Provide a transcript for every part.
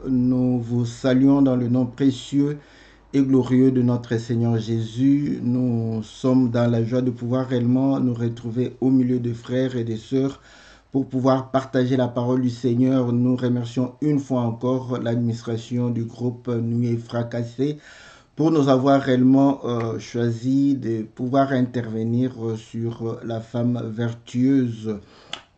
nous vous saluons dans le nom précieux et glorieux de notre Seigneur Jésus. Nous sommes dans la joie de pouvoir réellement nous retrouver au milieu de frères et de sœurs pour pouvoir partager la parole du Seigneur. Nous remercions une fois encore l'administration du groupe Nuit Fracassé pour nous avoir réellement choisi de pouvoir intervenir sur la femme vertueuse.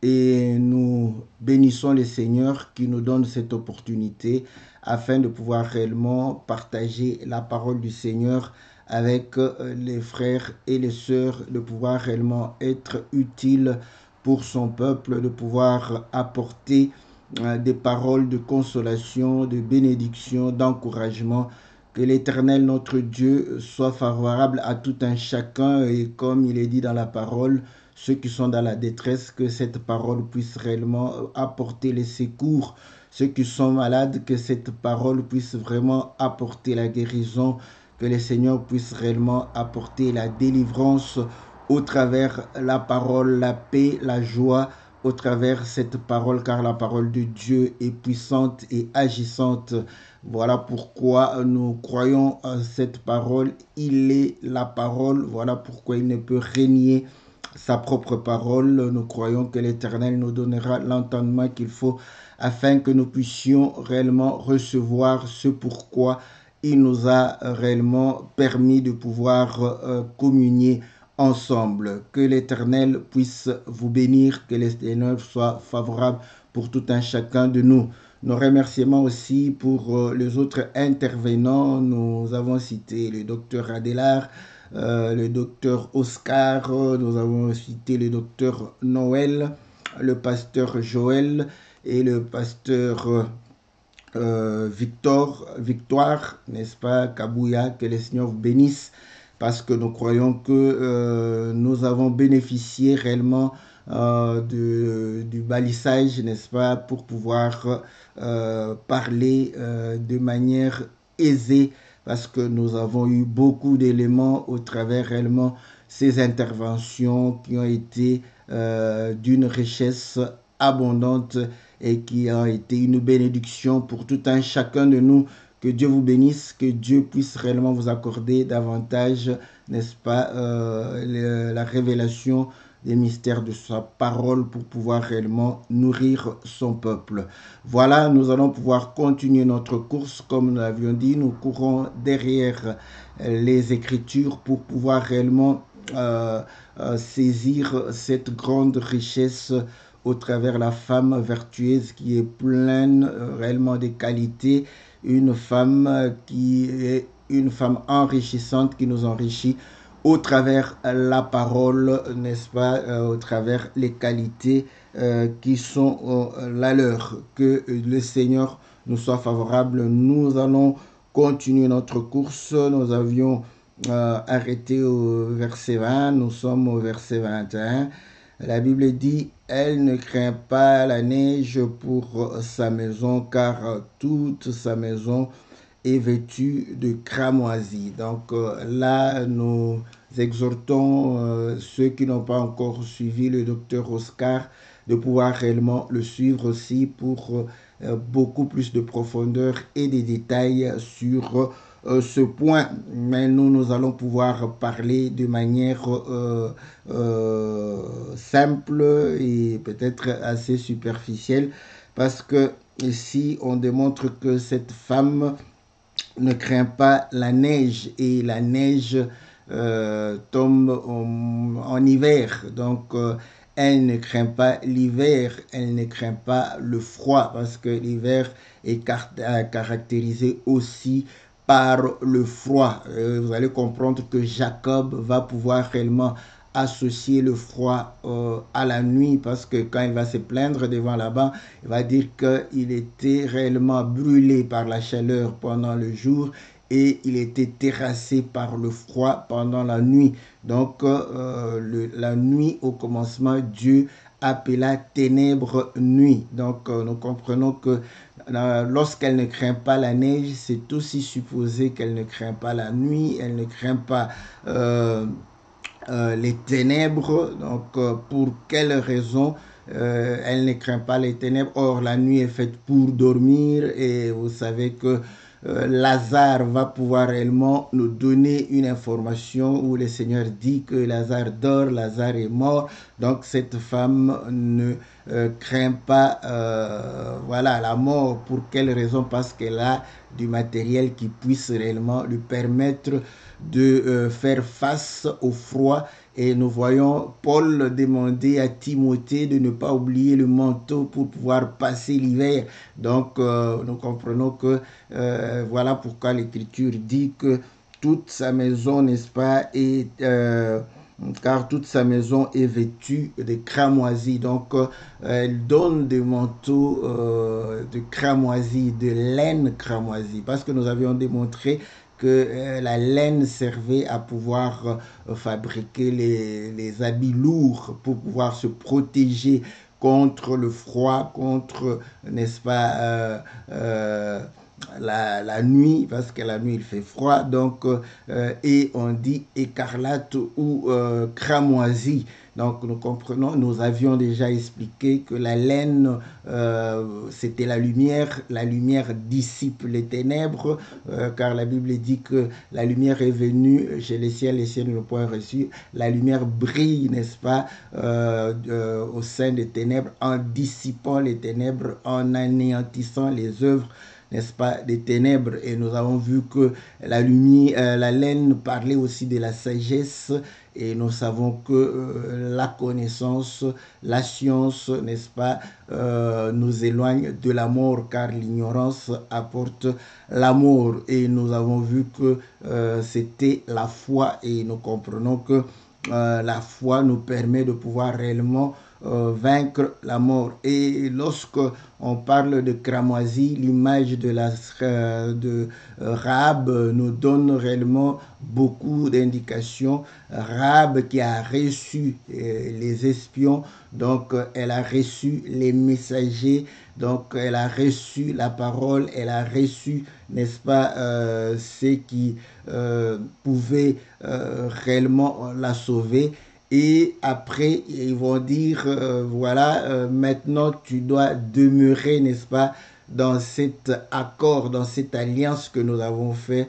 Et nous bénissons le Seigneur qui nous donne cette opportunité afin de pouvoir réellement partager la parole du Seigneur avec les frères et les sœurs, de pouvoir réellement être utile pour son peuple, de pouvoir apporter des paroles de consolation, de bénédiction, d'encouragement. Que l'Éternel, notre Dieu, soit favorable à tout un chacun et comme il est dit dans la parole, ceux qui sont dans la détresse, que cette parole puisse réellement apporter les secours. Ceux qui sont malades, que cette parole puisse vraiment apporter la guérison, que le Seigneur puisse réellement apporter la délivrance au travers la parole, la paix, la joie, au travers cette parole, car la parole de Dieu est puissante et agissante. Voilà pourquoi nous croyons en cette parole. Il est la parole. Voilà pourquoi il ne peut régner sa propre parole. Nous croyons que l'Éternel nous donnera l'entendement qu'il faut afin que nous puissions réellement recevoir ce pourquoi il nous a réellement permis de pouvoir communier ensemble. Que l'Éternel puisse vous bénir, que l'Éternel soit favorable pour tout un chacun de nous. Nos remerciements aussi pour les autres intervenants. Nous avons cité le docteur Adélard, le docteur Oscar, nous avons cité le docteur Noël, le pasteur Joël et le pasteur Victoire, n'est-ce pas, Kabouya, que le Seigneur vous bénisse, parce que nous croyons que nous avons bénéficié réellement du balisage, n'est-ce pas, pour pouvoir parler de manière aisée, parce que nous avons eu beaucoup d'éléments au travers réellement ces interventions qui ont été d'une richesse abondante et qui a été une bénédiction pour tout un chacun de nous. Que Dieu vous bénisse, que Dieu puisse réellement vous accorder davantage, n'est-ce pas, la révélation des mystères de sa parole pour pouvoir réellement nourrir son peuple. Voilà, nous allons pouvoir continuer notre course. Comme nous l'avions dit, nous courons derrière les Écritures pour pouvoir réellement saisir cette grande richesse au travers la femme vertueuse qui est pleine réellement de qualités, une femme qui est une femme enrichissante qui nous enrichit au travers la parole, n'est-ce pas, au travers les qualités qui sont la leur. Que le Seigneur nous soit favorable. Nous allons continuer notre course. Nous avions arrêté au verset 20, nous sommes au verset 21. La Bible dit, elle ne craint pas la neige pour sa maison, car toute sa maison est vêtue de cramoisie. Donc là, nous exhortons ceux qui n'ont pas encore suivi le docteur Oscar de pouvoir réellement le suivre aussi pour beaucoup plus de profondeur et de détails sur ce point. Mais nous allons pouvoir parler de manière simple et peut-être assez superficielle, parce que ici on démontre que cette femme ne craint pas la neige, et la neige tombe en hiver. Donc elle ne craint pas l'hiver, elle ne craint pas le froid, parce que l'hiver est caractérisé aussi par le froid. Vous allez comprendre que Jacob va pouvoir réellement associer le froid à la nuit, parce que quand il va se plaindre devant Laban, il va dire qu'il était réellement brûlé par la chaleur pendant le jour et il était terrassé par le froid pendant la nuit. Donc la nuit au commencement, Dieu appela ténèbres nuit. Donc nous comprenons que lorsqu'elle ne craint pas la neige, c'est aussi supposé qu'elle ne craint pas la nuit, elle ne craint pas les ténèbres. Donc pour quelle raison? elle ne craint pas les ténèbres. Or, la nuit est faite pour dormir et vous savez que Lazare va pouvoir réellement nous donner une information où le Seigneur dit que Lazare dort, Lazare est mort. Donc cette femme ne craint pas voilà, la mort. Pour quelle raison? Parce qu'elle a du matériel qui puisse réellement lui permettre de faire face au froid. Et nous voyons Paul demander à Timothée de ne pas oublier le manteau pour pouvoir passer l'hiver. Donc, nous comprenons que voilà pourquoi l'Écriture dit que toute sa maison, n'est-ce pas, est... car toute sa maison est vêtue de cramoisi. Donc, elle donne des manteaux de cramoisi, de laine cramoisi, parce que nous avions démontré que la laine servait à pouvoir fabriquer les habits lourds pour pouvoir se protéger contre le froid, contre, n'est-ce pas, la nuit, parce que la nuit il fait froid, donc, et on dit écarlate ou cramoisi. Donc nous comprenons, nous avions déjà expliqué que la laine, c'était la lumière dissipe les ténèbres, car la Bible dit que la lumière est venue chez les ciels ne l'ont point reçu, la lumière brille, n'est-ce pas, au sein des ténèbres, en dissipant les ténèbres, en anéantissant les œuvres, n'est-ce pas, des ténèbres. Et nous avons vu que la lumière, la laine parlait aussi de la sagesse, et nous savons que la connaissance, la science, n'est-ce pas, nous éloigne de la mort, car l'ignorance apporte la mort. Et nous avons vu que c'était la foi, et nous comprenons que la foi nous permet de pouvoir réellement vaincre la mort. Et lorsque on parle de cramoisi, l'image de Rahab nous donne réellement beaucoup d'indications. Rahab qui a reçu les espions, donc elle a reçu les messagers, donc elle a reçu la parole, elle a reçu, n'est-ce pas, ceux qui pouvaient réellement la sauver. Et après, ils vont dire, voilà, maintenant tu dois demeurer, n'est-ce pas, dans cet accord, dans cette alliance que nous avons fait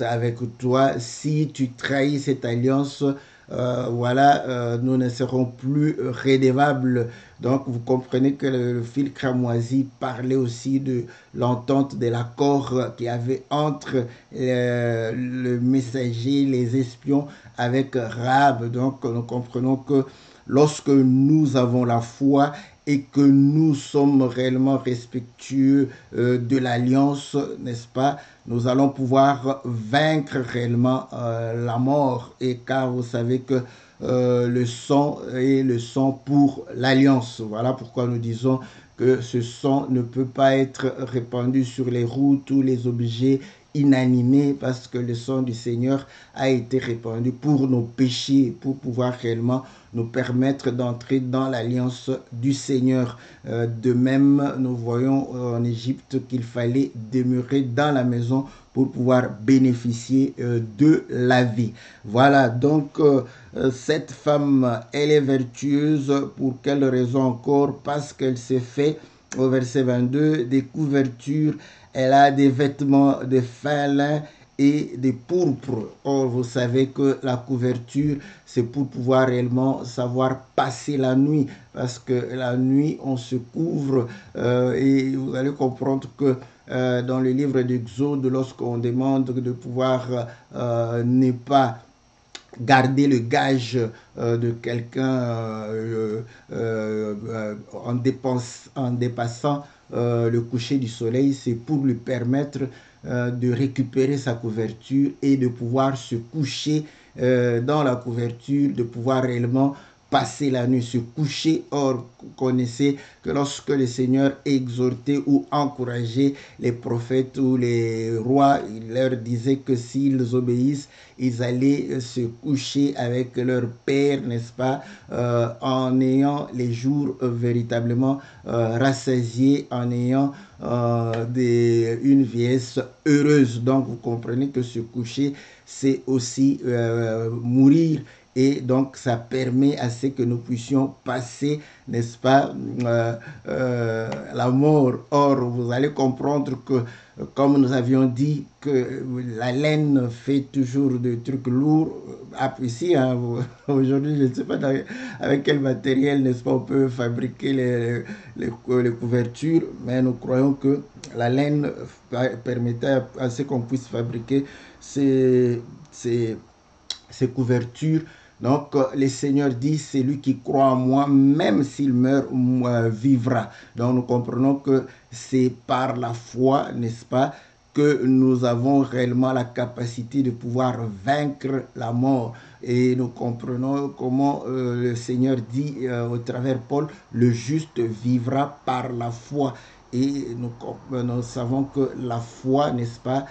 avec toi. Si tu trahis cette alliance, voilà, nous ne serons plus redevables. Donc, vous comprenez que le fil cramoisi parlait aussi de l'entente, de l'accord qu'il y avait entre le messager, les espions, avec Rahab. Donc, nous comprenons que lorsque nous avons la foi et que nous sommes réellement respectueux de l'alliance, n'est-ce pas, nous allons pouvoir vaincre réellement la mort. Et car vous savez que le sang est le sang pour l'alliance. Voilà pourquoi nous disons que ce sang ne peut pas être répandu sur les routes ou les objets inanimés, parce que le sang du Seigneur a été répandu pour nos péchés, pour pouvoir réellement nous permettre d'entrer dans l'alliance du Seigneur. De même, nous voyons en Égypte qu'il fallait demeurer dans la maison pour pouvoir bénéficier de la vie. Voilà, donc cette femme, elle est vertueuse. Pour quelle raison encore? Parce qu'elle s'est fait, au verset 22, des couvertures. Elle a des vêtements de fin lin et des pourpres. Or, vous savez que la couverture, c'est pour pouvoir réellement savoir passer la nuit. Parce que la nuit, on se couvre et vous allez comprendre que dans le livre d'Exode, lorsqu'on demande de pouvoir ne pas garder le gage de quelqu'un en dépassant le coucher du soleil, c'est pour lui permettre de récupérer sa couverture et de pouvoir se coucher dans la couverture, de pouvoir réellement passer la nuit, se coucher. Or, vous connaissez que lorsque le Seigneur exhortait ou encourageait les prophètes ou les rois, il leur disait que s'ils obéissent, ils allaient se coucher avec leur père, n'est-ce pas, en ayant les jours véritablement rassasiés, en ayant une vieillesse heureuse. Donc, vous comprenez que se coucher, c'est aussi mourir. et donc ça permet à ce que nous puissions passer, n'est-ce pas, la mort. Or, vous allez comprendre que, comme nous avions dit, que la laine fait toujours des trucs lourds. Ici, hein, aujourd'hui, je ne sais pas avec quel matériel, n'est-ce pas, on peut fabriquer les couvertures, mais nous croyons que la laine permettait à ce qu'on puisse fabriquer ces couvertures. Donc, le Seigneur dit, c'est lui qui croit en moi, même s'il meurt, vivra. Donc, nous comprenons que c'est par la foi, n'est-ce pas, que nous avons réellement la capacité de pouvoir vaincre la mort. Et nous comprenons comment le Seigneur dit au travers Paul, le juste vivra par la foi. Et nous savons que la foi, n'est-ce pas,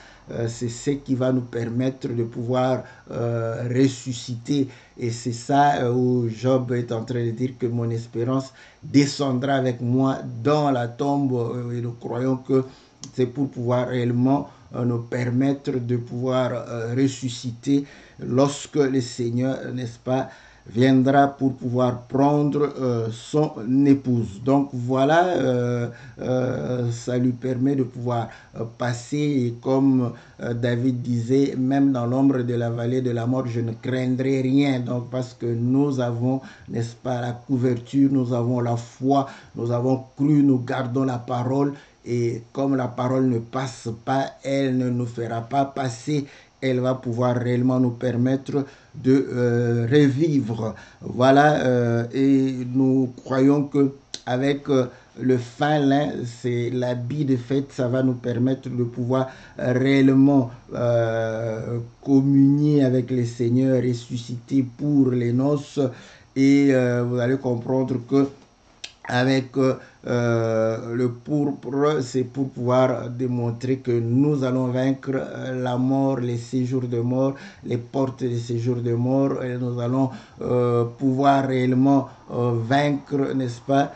c'est ce qui va nous permettre de pouvoir ressusciter. Et c'est ça où Job est en train de dire que mon espérance descendra avec moi dans la tombe. Et nous croyons que c'est pour pouvoir réellement nous permettre de pouvoir ressusciter lorsque le Seigneur, n'est-ce pas, viendra pour pouvoir prendre son épouse. Donc voilà, ça lui permet de pouvoir passer, et comme David disait, même dans l'ombre de la vallée de la mort, je ne craindrai rien. Donc parce que nous avons, n'est-ce pas, la couverture, nous avons la foi, nous avons cru, nous gardons la parole. Et comme la parole ne passe pas, elle ne nous fera pas passer. Elle va pouvoir réellement nous permettre de revivre. Voilà, et nous croyons que avec le fin lin, c'est l'habit de fête, ça va nous permettre de pouvoir réellement communier avec le Seigneur, ressusciter pour les noces. Et vous allez comprendre que avec le pourpre, c'est pour pouvoir démontrer que nous allons vaincre la mort, les séjours de mort, les portes des séjours de mort, et nous allons pouvoir réellement vaincre, n'est-ce pas,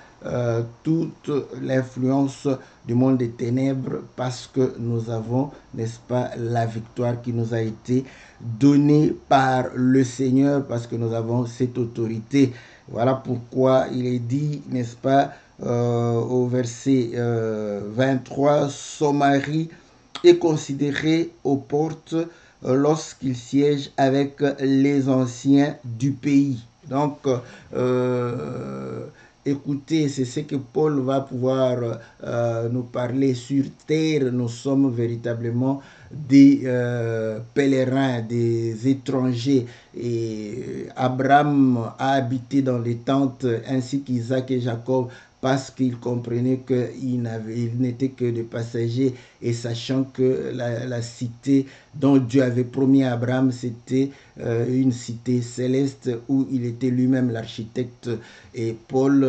toute l'influence du monde des ténèbres, parce que nous avons, n'est-ce pas, la victoire qui nous a été donnée par le Seigneur, parce que nous avons cette autorité. Voilà pourquoi il est dit, n'est-ce pas, au verset 23, son mari est considéré aux portes lorsqu'il siège avec les anciens du pays. Donc, écoutez, c'est ce que Paul va pouvoir nous parler sur terre. Nous sommes véritablement des pèlerins, des étrangers. Et Abraham a habité dans les tentes ainsi qu'Isaac et Jacob, parce qu'il comprenait qu'il n'était que des passagers, et sachant que la cité dont Dieu avait promis à Abraham, c'était une cité céleste où il était lui-même l'architecte. Et Paul,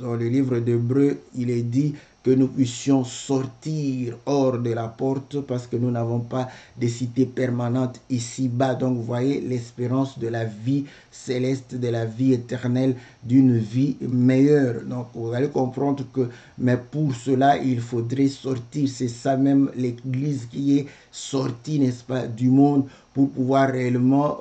dans le livre d'Hébreux, il est dit que nous puissions sortir hors de la porte, parce que nous n'avons pas de cité permanente ici-bas. Donc vous voyez l'espérance de la vie céleste, de la vie éternelle, d'une vie meilleure. Donc vous allez comprendre que, mais pour cela, il faudrait sortir. C'est ça même l'Église qui est sortie, n'est-ce pas, du monde, pour pouvoir réellement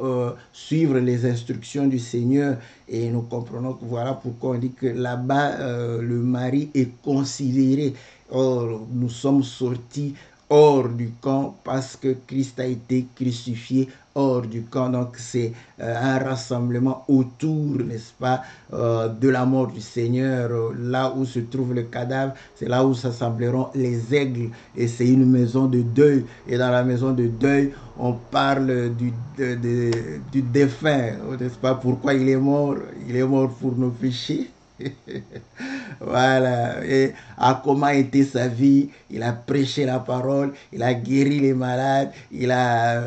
suivre les instructions du Seigneur. Et nous comprenons que voilà pourquoi on dit que là-bas, le mari est considéré. Or, nous sommes sortis hors du camp parce que Christ a été crucifié hors du camp. Donc c'est un rassemblement autour, n'est-ce pas, de la mort du Seigneur. Là où se trouve le cadavre, c'est là où s'assembleront les aigles, et c'est une maison de deuil. Et dans la maison de deuil, on parle du défunt, n'est-ce pas? Pourquoi il est mort? Il est mort pour nos péchés. Voilà. Et à comment était sa vie? Il a prêché la parole, il a guéri les malades, il a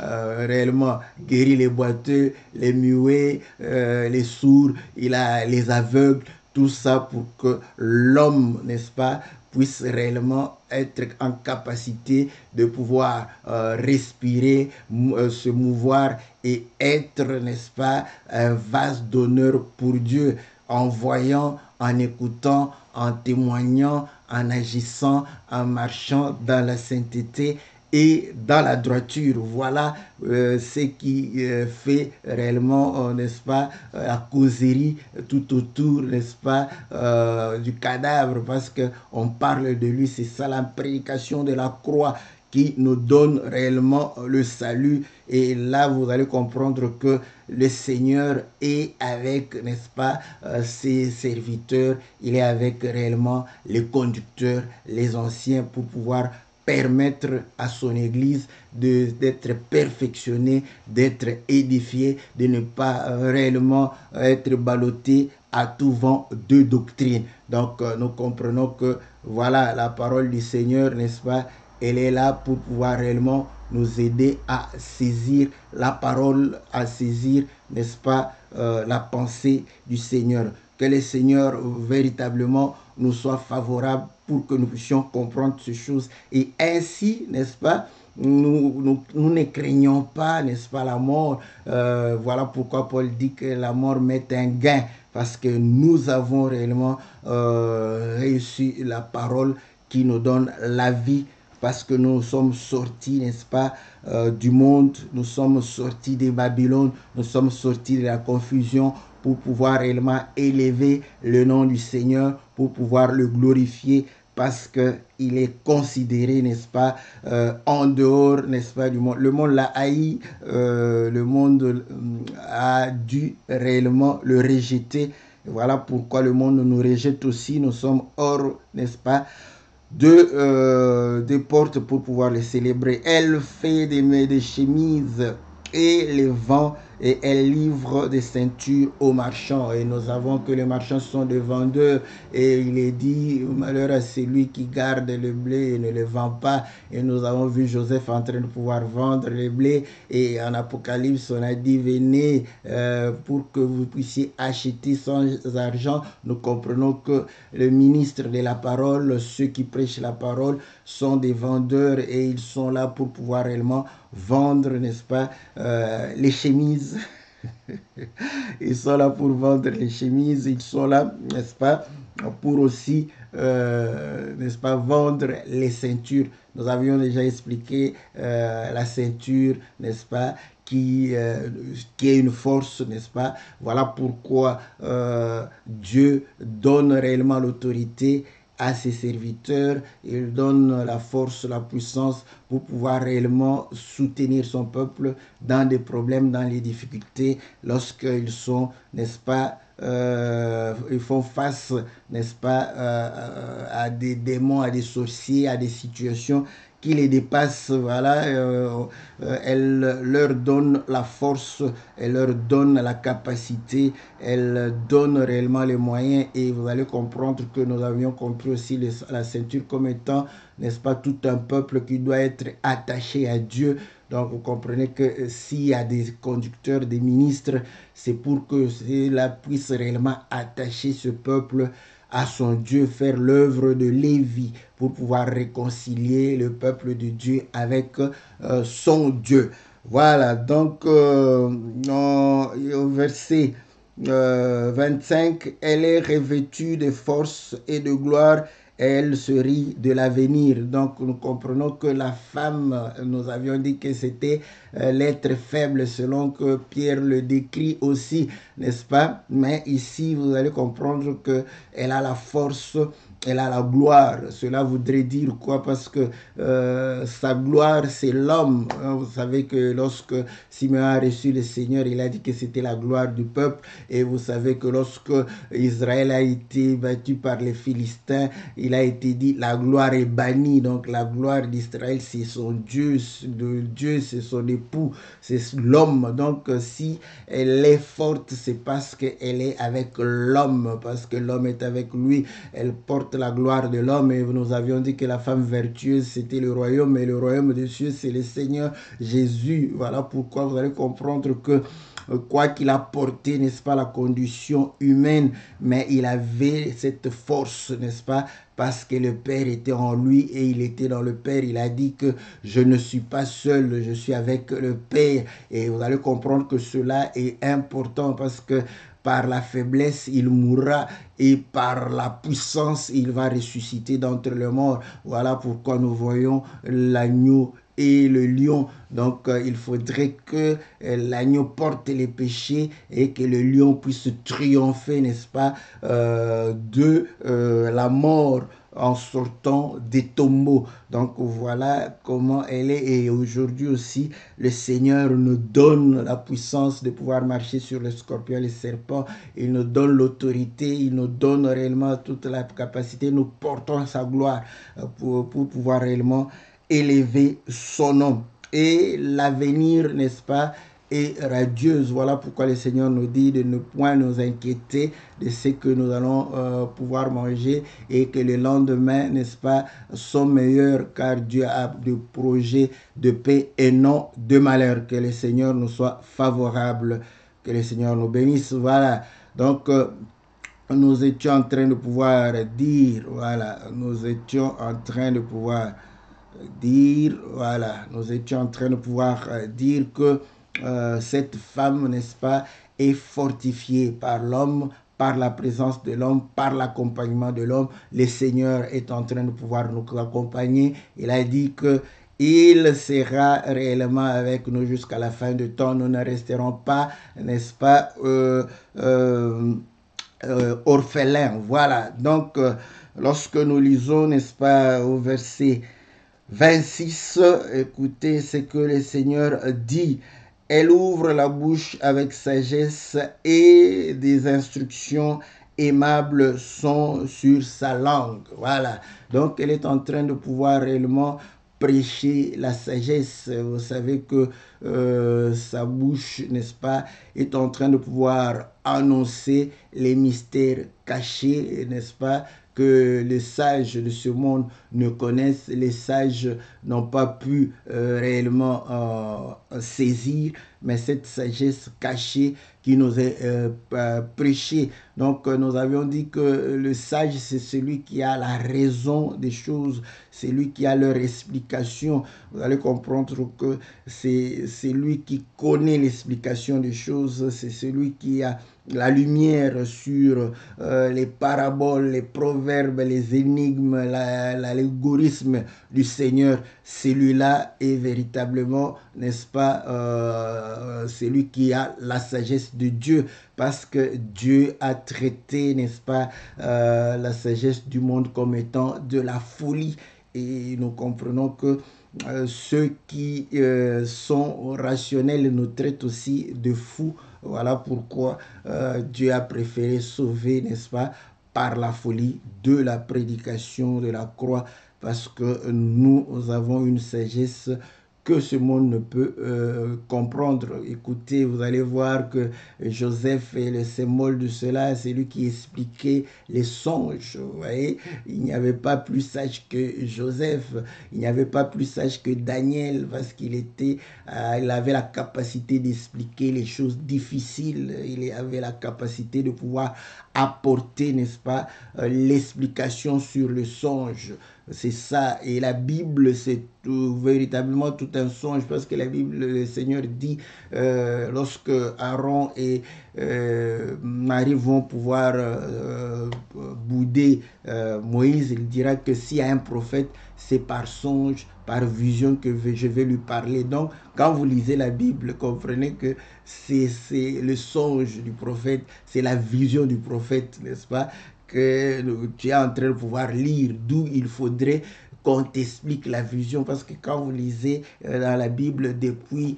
réellement guéri les boiteux, les muets, les sourds, il a les aveugles, tout ça pour que l'homme, n'est-ce pas, puisse réellement être en capacité de pouvoir respirer, se mouvoir et être, n'est-ce pas, un vase d'honneur pour Dieu, en voyant, en écoutant, en témoignant, en agissant, en marchant dans la sainteté et dans la droiture. Voilà ce qui fait réellement, n'est-ce pas, la causerie tout autour, n'est-ce pas, du cadavre, parce qu'on parle de lui. C'est ça la prédication de la croix qui nous donne réellement le salut. Et là, vous allez comprendre que le Seigneur est avec, n'est-ce pas, ses serviteurs. Il est avec réellement les conducteurs, les anciens, pour pouvoir permettre à son Église d'être perfectionnée, d'être édifiée, de ne pas réellement être ballottée à tout vent de doctrine. Donc, nous comprenons que, voilà, la parole du Seigneur, n'est-ce pas, elle est là pour pouvoir réellement nous aider à saisir la parole, à saisir, n'est-ce pas, la pensée du Seigneur. Que le Seigneur véritablement nous soit favorable pour que nous puissions comprendre ces choses. Et ainsi, n'est-ce pas, nous ne craignons pas, n'est-ce pas, la mort. Voilà pourquoi Paul dit que la mort met un gain, parce que nous avons réellement réussi la parole qui nous donne la vie, parce que nous sommes sortis, n'est-ce pas, du monde, nous sommes sortis de Babylone, nous sommes sortis de la confusion pour pouvoir réellement élever le nom du Seigneur, pour pouvoir le glorifier, parce qu'il est considéré, n'est-ce pas, en dehors, n'est-ce pas, du monde. Le monde l'a haï, le monde a dû réellement le rejeter. Voilà pourquoi le monde nous rejette aussi. Nous sommes hors, n'est-ce pas, des portes pour pouvoir les célébrer. Elle fait des chemises et les vend, et elle livre des ceintures aux marchands. Et nous savons que les marchands sont des vendeurs, et il est dit, malheur à celui qui garde le blé et ne le vend pas. Et nous avons vu Joseph en train de pouvoir vendre le blé, et en Apocalypse on a dit, venez pour que vous puissiez acheter sans argent. Nous comprenons que le ministre de la parole, ceux qui prêchent la parole, sont des vendeurs, et ils sont là pour pouvoir réellement vendre, n'est-ce pas, les chemises. Ils sont là pour vendre les chemises, ils sont là, n'est-ce pas, pour aussi, n'est-ce pas, vendre les ceintures. Nous avions déjà expliqué la ceinture, n'est-ce pas, qui est une force, n'est-ce pas. Voilà pourquoi Dieu donne réellement l'autorité à ses serviteurs. Il donne la force, la puissance pour pouvoir réellement soutenir son peuple dans des problèmes, dans les difficultés, lorsqu'ils sont, n'est-ce pas, ils font face, n'est-ce pas, à des démons, à des sorciers, à des situations qui les dépassent. Voilà, elle leur donne la force, elle leur donne la capacité, elle donne réellement les moyens, et vous allez comprendre que nous avions compris aussi la ceinture comme étant, n'est-ce pas, tout un peuple qui doit être attaché à Dieu. Donc vous comprenez que s'il y a des conducteurs, des ministres, c'est pour que cela puisse réellement attacher ce peuple à son Dieu, faire l'œuvre de Lévi pour pouvoir réconcilier le peuple de Dieu avec son Dieu. Voilà, donc au verset 25, elle est revêtue de force et de gloire, elle se rit de l'avenir. Donc nous comprenons que la femme, nous avions dit que c'était l'être faible selon que Pierre le décrit aussi, n'est-ce pas? Mais ici vous allez comprendre qu'elle a la force, elle a la gloire. Cela voudrait dire quoi? Parce que sa gloire, c'est l'homme. Vous savez que lorsque Simeon a reçu le Seigneur, il a dit que c'était la gloire du peuple. Et vous savez que lorsque Israël a été battu par les Philistins, il a été dit la gloire est bannie. Donc la gloire d'Israël, c'est son Dieu. Le Dieu, c'est son époux, c'est l'homme. Donc si elle est forte, c'est parce qu'elle est avec l'homme, parce que l'homme est avec lui. Elle porte la gloire de l'homme, et nous avions dit que la femme vertueuse, c'était le royaume, et le royaume des cieux, c'est le Seigneur Jésus. Voilà pourquoi vous allez comprendre que quoi qu'il a porté, n'est-ce pas, la condition humaine, mais il avait cette force, n'est-ce pas, parce que le Père était en lui et il était dans le Père. Il a dit que je ne suis pas seul, je suis avec le Père. Et vous allez comprendre que cela est important, parce que par la faiblesse, il mourra et par la puissance, il va ressusciter d'entre les morts. Voilà pourquoi nous voyons l'agneau et le lion. Donc, il faudrait que l'agneau porte les péchés et que le lion puisse triompher, n'est-ce pas, de la mort en sortant des tombeaux. Donc voilà comment elle est. Et aujourd'hui aussi, le Seigneur nous donne la puissance de pouvoir marcher sur les scorpions et les serpents. Il nous donne l'autorité, il nous donne réellement toute la capacité. Nous portons sa gloire pour pouvoir réellement élever son nom. Et l'avenir, n'est-ce pas, est radieuse. Voilà pourquoi le Seigneur nous dit de ne point nous inquiéter de ce que nous allons pouvoir manger et que le lendemain, n'est-ce pas, sont meilleurs car Dieu a des projets de paix et non de malheur. Que le Seigneur nous soit favorable, que le Seigneur nous bénisse. Voilà. Donc, nous étions en train de pouvoir dire, voilà, nous étions en train de pouvoir dire, voilà, nous étions en train de pouvoir dire que cette femme, n'est-ce pas, est fortifiée par l'homme, par la présence de l'homme, par l'accompagnement de l'homme. Le Seigneur est en train de pouvoir nous accompagner. Il a dit que il sera réellement avec nous jusqu'à la fin du temps. Nous ne resterons pas, n'est-ce pas, orphelins. Voilà. Donc, lorsque nous lisons, n'est-ce pas, au verset 26, écoutez ce que le Seigneur dit. Elle ouvre la bouche avec sagesse et des instructions aimables sont sur sa langue. Voilà. Donc, elle est en train de pouvoir réellement prêcher la sagesse. Vous savez que sa bouche, n'est-ce pas, est en train de pouvoir annoncer les mystères cachés, n'est-ce pas, que les sages de ce monde ne connaissent. Les sages n'ont pas pu réellement saisir, mais cette sagesse cachée qui nous est prêchée. Donc, nous avions dit que le sage, c'est celui qui a la raison des choses, c'est lui qui a leur explication. Vous allez comprendre que c'est lui qui connaît l'explication des choses, c'est celui qui a la lumière sur les paraboles, les proverbes, les énigmes, l'allégorisme du Seigneur. Celui-là est véritablement, n'est-ce pas, celui qui a la sagesse de Dieu, parce que Dieu a traité, n'est-ce pas, la sagesse du monde comme étant de la folie. Et nous comprenons que ceux qui sont rationnels nous traitent aussi de fous. Voilà pourquoi Dieu a préféré sauver, n'est-ce pas, par la folie de la prédication de la croix, parce que nous avons une sagesse que ce monde ne peut comprendre. Écoutez, vous allez voir que Joseph est le symbole de cela, c'est lui qui expliquait les songes. Vous voyez, il n'y avait pas plus sage que Joseph, il n'y avait pas plus sage que Daniel, parce qu'il était, il avait la capacité d'expliquer les choses difficiles, il avait la capacité de pouvoir apporter, n'est-ce pas, l'explication sur le songe. C'est ça. Et la Bible, c'est véritablement tout un songe, parce que la Bible, le Seigneur dit, lorsque Aaron et Marie vont pouvoir bouder Moïse, il dira que s'il y a un prophète, c'est par songe, par vision que je vais lui parler. Donc, quand vous lisez la Bible, comprenez que c'est le songe du prophète, c'est la vision du prophète, n'est-ce pas, que tu es en train de pouvoir lire, d'où il faudrait qu'on t'explique la vision, parce que quand vous lisez dans la Bible, depuis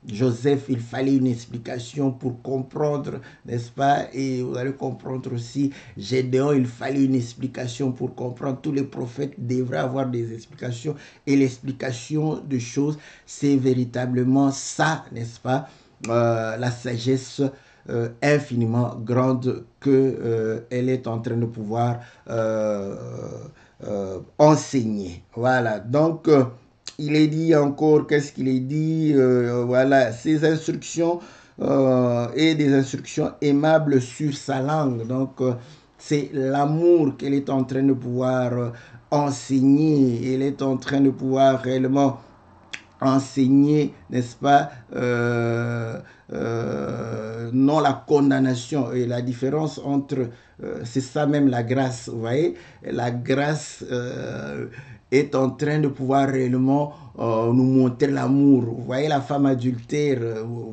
Joseph, il fallait une explication pour comprendre, n'est-ce pas? Et vous allez comprendre aussi, Gédéon, il fallait une explication pour comprendre. Tous les prophètes devraient avoir des explications, et l'explication de choses, c'est véritablement ça, n'est-ce pas? La sagesse infiniment grande que elle est en train de pouvoir enseigner. Voilà, donc il est dit encore, qu'est-ce qu'il est dit, voilà, ces instructions et des instructions aimables sur sa langue. Donc c'est l'amour qu'elle est en train de pouvoir enseigner, elle est en train de pouvoir réellement enseigner, n'est-ce pas, non la condamnation. Et la différence entre, c'est ça même la grâce, vous voyez, la grâce est en train de pouvoir réellement nous montrer l'amour. Vous voyez la femme adultère,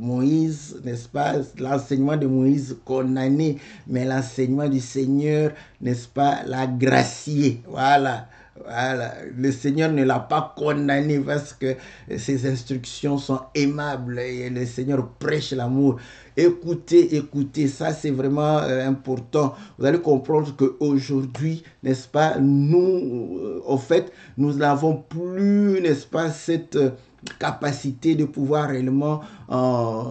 Moïse, n'est-ce pas, l'enseignement de Moïse condamné, mais l'enseignement du Seigneur, n'est-ce pas, la gracier, voilà. Voilà. Le Seigneur ne l'a pas condamné parce que ses instructions sont aimables et le Seigneur prêche l'amour. Écoutez, écoutez, ça c'est vraiment important. Vous allez comprendre qu'aujourd'hui, n'est-ce pas, nous, au fait, nous n'avons plus, n'est-ce pas, cette capacité de pouvoir réellement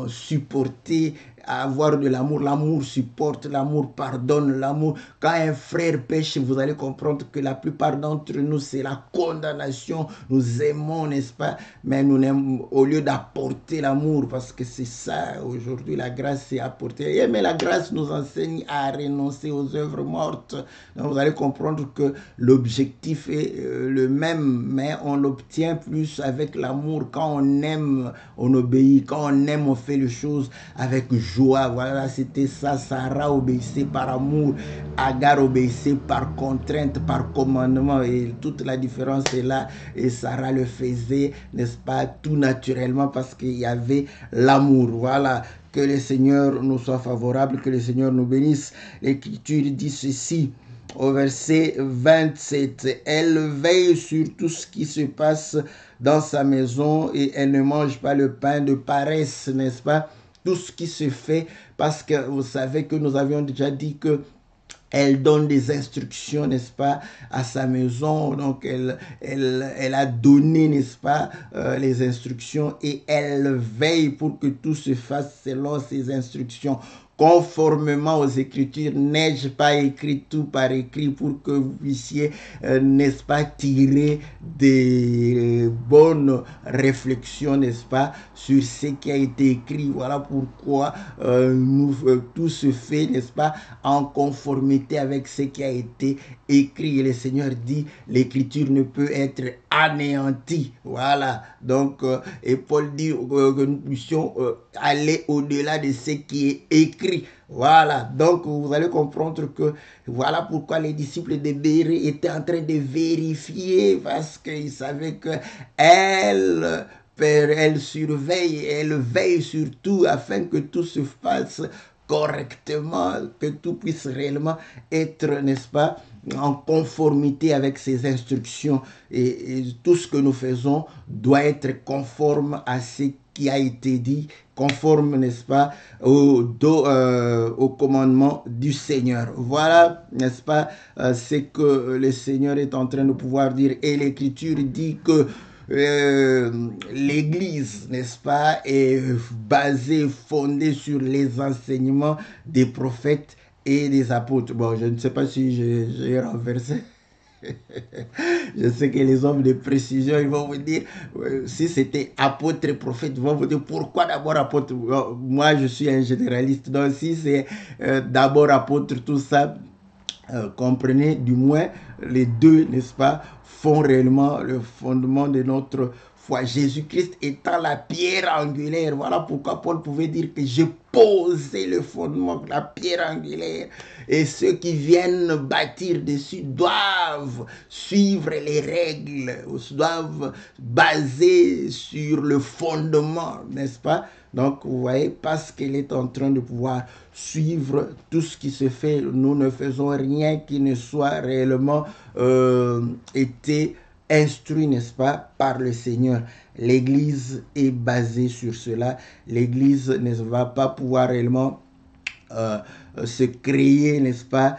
supporter, avoir de l'amour. L'amour supporte, l'amour pardonne, l'amour. Quand un frère pêche, vous allez comprendre que la plupart d'entre nous, c'est la condamnation. Nous aimons, n'est-ce pas? Mais nous n'aimons, au lieu d'apporter l'amour, parce que c'est ça, aujourd'hui, la grâce, c'est apporter. Mais la grâce nous enseigne à renoncer aux œuvres mortes. Donc, vous allez comprendre que l'objectif est le même, mais on l'obtient plus avec l'amour. Quand on aime, on obéit. Quand on aime, on fait les choses avec joie. Voilà, c'était ça. Sarah obéissait par amour. Agar obéissait par contrainte, par commandement. Et toute la différence est là. Et Sarah le faisait, n'est-ce pas, tout naturellement parce qu'il y avait l'amour. Voilà. Que le Seigneur nous soit favorable, que le Seigneur nous bénisse. L'Écriture dit ceci au verset 27. Elle veille sur tout ce qui se passe dans sa maison et elle ne mange pas le pain de paresse, n'est-ce pas? Tout ce qui se fait, parce que vous savez que nous avions déjà dit que elle donne des instructions, n'est-ce pas, à sa maison. Donc, elle a donné, n'est-ce pas, les instructions et elle veille pour que tout se fasse selon ses instructions. Conformément aux Écritures, n'ai-je pas écrit tout par écrit pour que vous puissiez, n'est-ce pas, tirer des bonnes réflexions, n'est-ce pas, sur ce qui a été écrit. Voilà pourquoi tout se fait, n'est-ce pas, en conformité avec ce qui a été écrit. Et le Seigneur dit, l'Écriture ne peut être anéantie. Voilà. Donc, et Paul dit que nous puissions aller au-delà de ce qui est écrit. Voilà, donc vous allez comprendre que voilà pourquoi les disciples de Bérée étaient en train de vérifier parce qu'ils savaient que elle surveille, elle veille sur tout afin que tout se fasse correctement, que tout puisse réellement être, n'est-ce pas, en conformité avec ses instructions et tout ce que nous faisons doit être conforme à ce qui a été dit, conforme, n'est-ce pas, au commandement du Seigneur. Voilà, n'est-ce pas, ce que le Seigneur est en train de pouvoir dire. Et l'Écriture dit que l'Église, n'est-ce pas, est basée, fondée sur les enseignements des prophètes et des apôtres. Bon, je ne sais pas si j'ai renversé. Je sais que les hommes de précision, ils vont vous dire, si c'était apôtre et prophète, ils vont vous dire, pourquoi d'abord apôtre? Moi, je suis un généraliste, donc si c'est d'abord apôtre, tout ça, comprenez, du moins, les deux, n'est-ce pas, font réellement le fondement de notre foi. Jésus-Christ étant la pierre angulaire. Voilà pourquoi Paul pouvait dire que j'ai posé le fondement, la pierre angulaire. Et ceux qui viennent bâtir dessus doivent suivre les règles, doivent baser sur le fondement, n'est-ce pas? Donc, vous voyez, parce qu'elle est en train de pouvoir suivre tout ce qui se fait, nous ne faisons rien qui ne soit réellement été instruit, n'est-ce pas, par le Seigneur. L'Église est basée sur cela. L'Église ne va pas pouvoir réellement se créer, n'est-ce pas,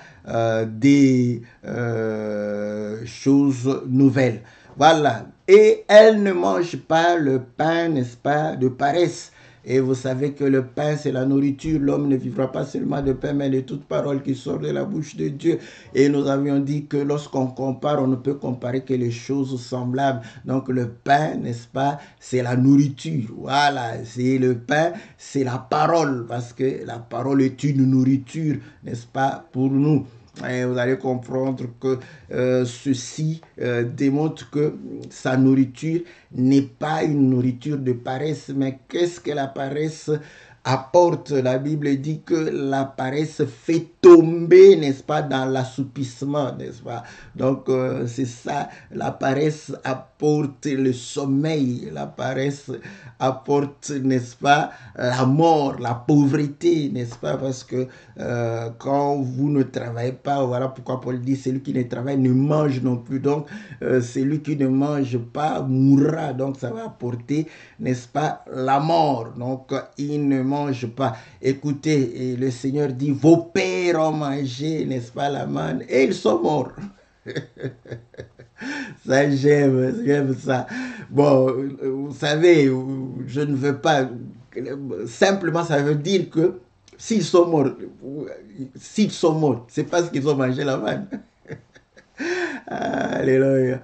des choses nouvelles. Voilà. Et elle ne mange pas le pain, n'est-ce pas, de paresse. Et vous savez que le pain, c'est la nourriture. L'homme ne vivra pas seulement de pain, mais de toute parole qui sort de la bouche de Dieu. Et nous avions dit que lorsqu'on compare, on ne peut comparer que les choses semblables. Donc le pain, n'est-ce pas, c'est la nourriture. Voilà, c'est le pain, c'est la parole. Parce que la parole est une nourriture, n'est-ce pas, pour nous. Et vous allez comprendre que ceci démontre que sa nourriture n'est pas une nourriture de paresse. Mais qu'est-ce que la paresse apporte? La Bible dit que la paresse fait tomber, n'est-ce pas, dans l'assoupissement, n'est-ce pas? Donc, c'est ça, la paresse apporte le sommeil, la paresse apporte, n'est-ce pas, la mort, la pauvreté, n'est-ce pas? Parce que quand vous ne travaillez pas, voilà pourquoi Paul dit, celui qui ne travaille ne mange non plus. Donc, celui qui ne mange pas mourra. Donc, ça va apporter, n'est-ce pas, la mort. Donc, il ne mange pas. Écoutez, et le Seigneur dit, vos pères ont mangé, n'est-ce pas, la manne, et ils sont morts. Ça, j'aime ça. Bon, vous savez, je ne veux pas... Simplement, ça veut dire que s'ils sont morts, c'est parce qu'ils ont mangé la manne. Alléluia.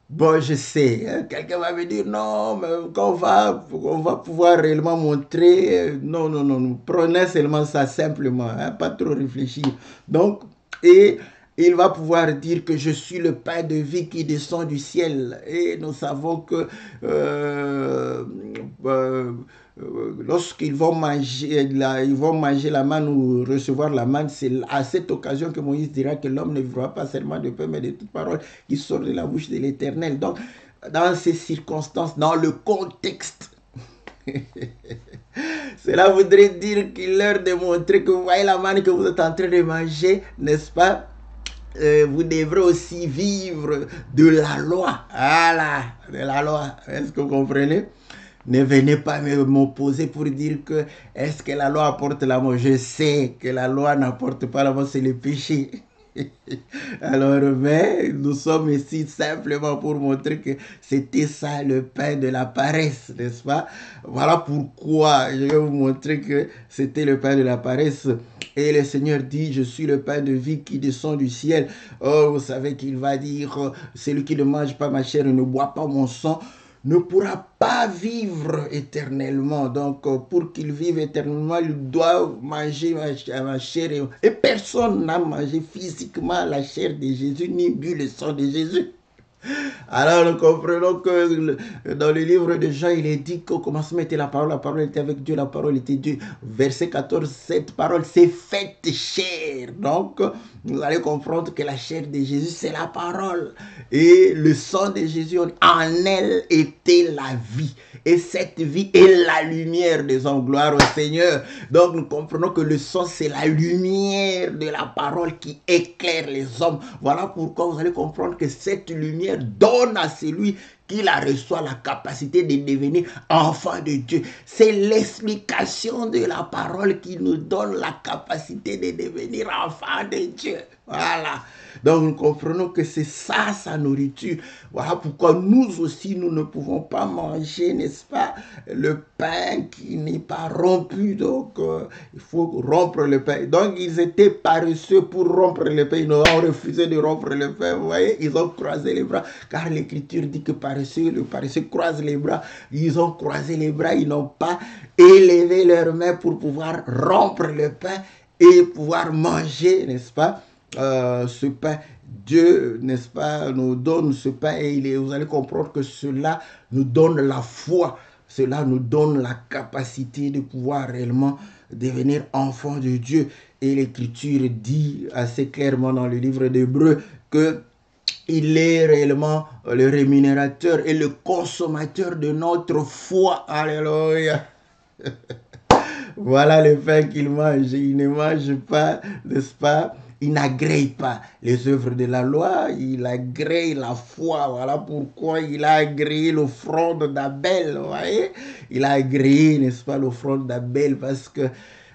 Bon, je sais, hein, quelqu'un va me dire, non, mais quand on va pouvoir réellement montrer, non, non, non, non, prenez seulement ça simplement, hein, pas trop réfléchir. Donc, et il va pouvoir dire que je suis le pain de vie qui descend du ciel. Et nous savons que lorsqu'ils vont manger la manne ou recevoir la manne, c'est à cette occasion que Moïse dira que l'homme ne vivra pas seulement de pain, mais de toute parole qui sort de la bouche de l'Éternel. Donc, dans ces circonstances, dans le contexte, cela voudrait dire qu'il leur démontrait que vous voyez la manne que vous êtes en train de manger, n'est-ce pas? Vous devrez aussi vivre de la loi. Voilà, de la loi. Est-ce que vous comprenez? Ne venez pas m'opposer pour dire que est-ce que la loi apporte la mort? Je sais que la loi n'apporte pas la mort, c'est le péché. Alors, mais nous sommes ici simplement pour montrer que c'était ça le pain de la paresse, n'est-ce pas? Voilà pourquoi je vais vous montrer que c'était le pain de la paresse. Et le Seigneur dit, je suis le pain de vie qui descend du ciel. Oh, vous savez qu'il va dire, celui qui ne mange pas ma chair et ne boit pas mon sang ne pourra pas vivre éternellement. Donc, pour qu'il vive éternellement, il doit manger ma chair. Et personne n'a mangé physiquement la chair de Jésus, ni bu le sang de Jésus. Alors nous comprenons que dans le livre de Jean, il est dit qu'au commencement était la parole était avec Dieu, la parole était Dieu. Verset 14, cette parole s'est faite chair. Donc, vous allez comprendre que la chair de Jésus, c'est la parole. Et le sang de Jésus, en elle était la vie. Et cette vie est la lumière des hommes. Gloire au Seigneur. Donc, nous comprenons que le sang, c'est la lumière de la parole qui éclaire les hommes. Voilà pourquoi vous allez comprendre que cette lumière donne à celui qui la reçoit la capacité de devenir enfant de Dieu. C'est l'explication de la parole qui nous donne la capacité de devenir enfant de Dieu. Voilà. Donc nous comprenons que c'est ça sa nourriture. Voilà pourquoi nous aussi nous ne pouvons pas manger, n'est-ce pas, le pain qui n'est pas rompu. Donc il faut rompre le pain. Donc ils étaient paresseux pour rompre le pain. Ils ont refusé de rompre le pain. Vous voyez, ils ont croisé les bras. Car l'Écriture dit que le paresseux croise les bras. Ils ont croisé les bras. Ils n'ont pas élevé leurs mains pour pouvoir rompre le pain et pouvoir manger, n'est-ce pas, ce pain. Dieu, n'est-ce pas, nous donne ce pain et vous allez comprendre que cela nous donne la foi, cela nous donne la capacité de pouvoir réellement devenir enfant de Dieu. Et l'Écriture dit assez clairement dans le livre d'Hébreux que il est réellement le rémunérateur et le consommateur de notre foi. Alléluia. Voilà le pain qu'il mange. Il ne mange pas, n'est-ce pas? Il n'agrée pas les œuvres de la loi, il agrée la foi. Voilà pourquoi il a agréé l'offrande d'Abel. Vous voyez? Il a agréé, n'est-ce pas, l'offrande d'Abel parce que